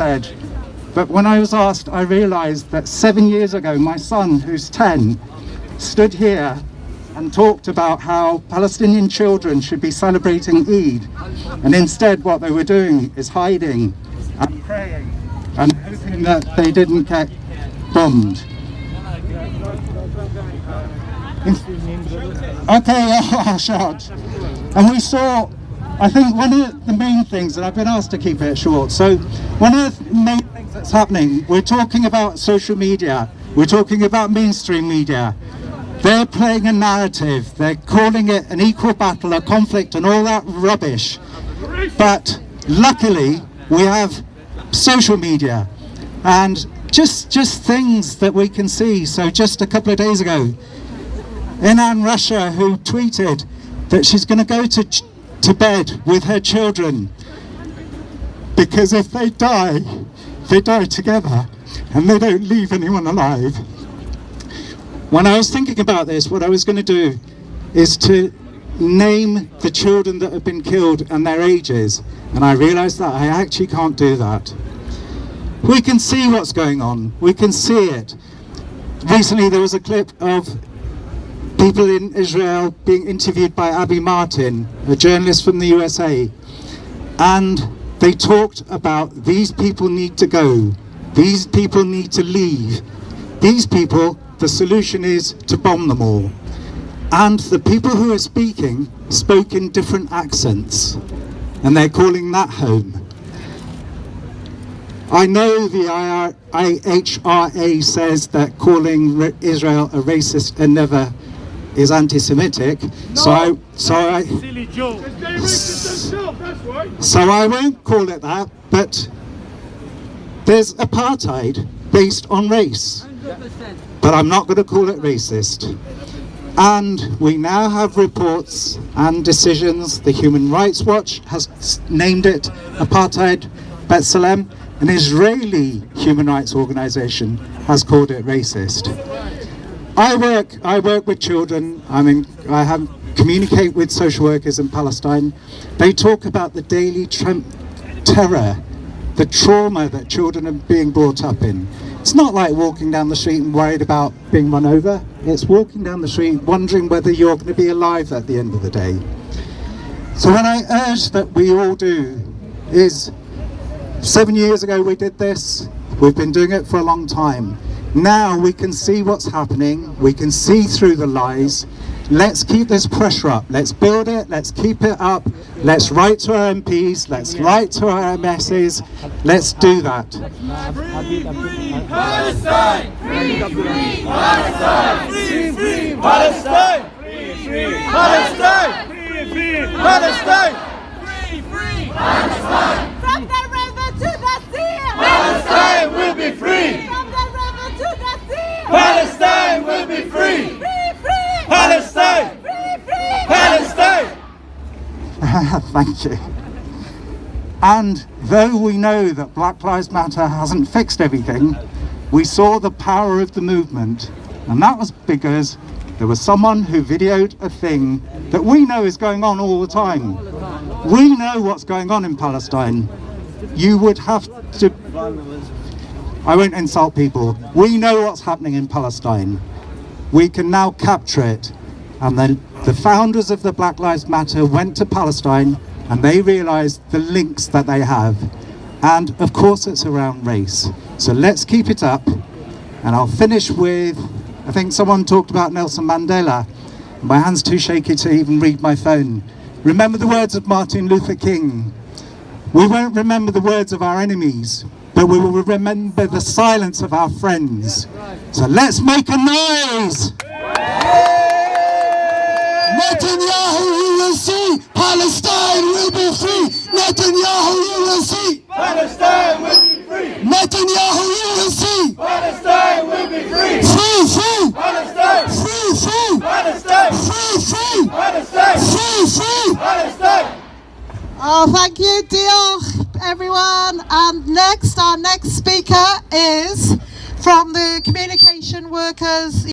said. But when I was asked, I realised that 7 years ago, my son, who's 10, stood here and talked about how Palestinian children should be celebrating Eid. And instead, what they were doing is hiding and praying and hoping that they didn't get bombed. Okay, I'll shout. And we saw, I think one of the main things, and I've been asked to keep it short, so one of the main things that's happening, we're talking about social media, we're talking about mainstream media. They're playing a narrative, they're calling it an equal battle, a conflict and all that rubbish. But luckily we have social media and just things that we can see. So just a couple of days ago, Inan Russia, who tweeted that she's going to go to bed with her children because if they die together and they don't leave anyone alive. When I was thinking about this, what I was going to do is to name the children that have been killed and their ages, and I realised that I actually can't do that. We can see what's going on, we can see it. Recently there was a clip of people in Israel being interviewed by Abby Martin, a journalist from the USA, and they talked about these people need to go, these people need to leave, these people, the solution is to bomb them all. And the people who are speaking spoke in different accents, and they're calling that home. I know the IHRA says that calling Israel a racist and never is anti-Semitic, so I won't call it that, but there's apartheid based on race, but I'm not going to call it racist. And we now have reports and decisions. The Human Rights Watch has named it apartheid B'Tselem. An Israeli human rights organization has called it racist. I work with children. I communicate with social workers in Palestine. They talk about the daily terror, the trauma that children are being brought up in. It's not like walking down the street and worried about being run over. It's walking down the street wondering whether you're going to be alive at the end of the day. So what I urge that we all do is, 7 years ago we did this, we've been doing it for a long time. Now we can see what's happening, we can see through the lies. Let's keep this pressure up, let's build it, let's keep it up, let's write to our MPs, let's write to our MSs, let's do that. Free, free Palestine! Free, free Palestine! Free, free Palestine! Free, free Palestine! Free, free Palestine! Free, free Palestine! From the river to the sea! Palestine will be free! From the river to the sea! Palestine will be free! Free, free! Palestine! Free, free! Palestine! Thank you. And though we know that Black Lives Matter hasn't fixed everything, we saw the power of the movement, and that was because there was someone who videoed a thing that we know is going on all the time. We know what's going on in Palestine. You would have to... I won't insult people. We know what's happening in Palestine. We can now capture it. And then the founders of the Black Lives Matter went to Palestine and they realized the links that they have. And of course it's around race. So let's keep it up. And I'll finish with, I think someone talked about Nelson Mandela. My hand's too shaky to even read my phone. Remember the words of Martin Luther King. We won't remember the words of our enemies, but we will remember the silence of our friends. So let's make a noise! Netanyahu, you will see, Palestine will be free! Netanyahu, you will see! Palestine will be free! Netanyahu, you will see! Palestine will be free! Free, free! Palestine! Free, free! Palestine! Free, free! Palestine! Free, free! Palestine! Oh, thank you, Diolch, everyone. And our next speaker is from the communication workers.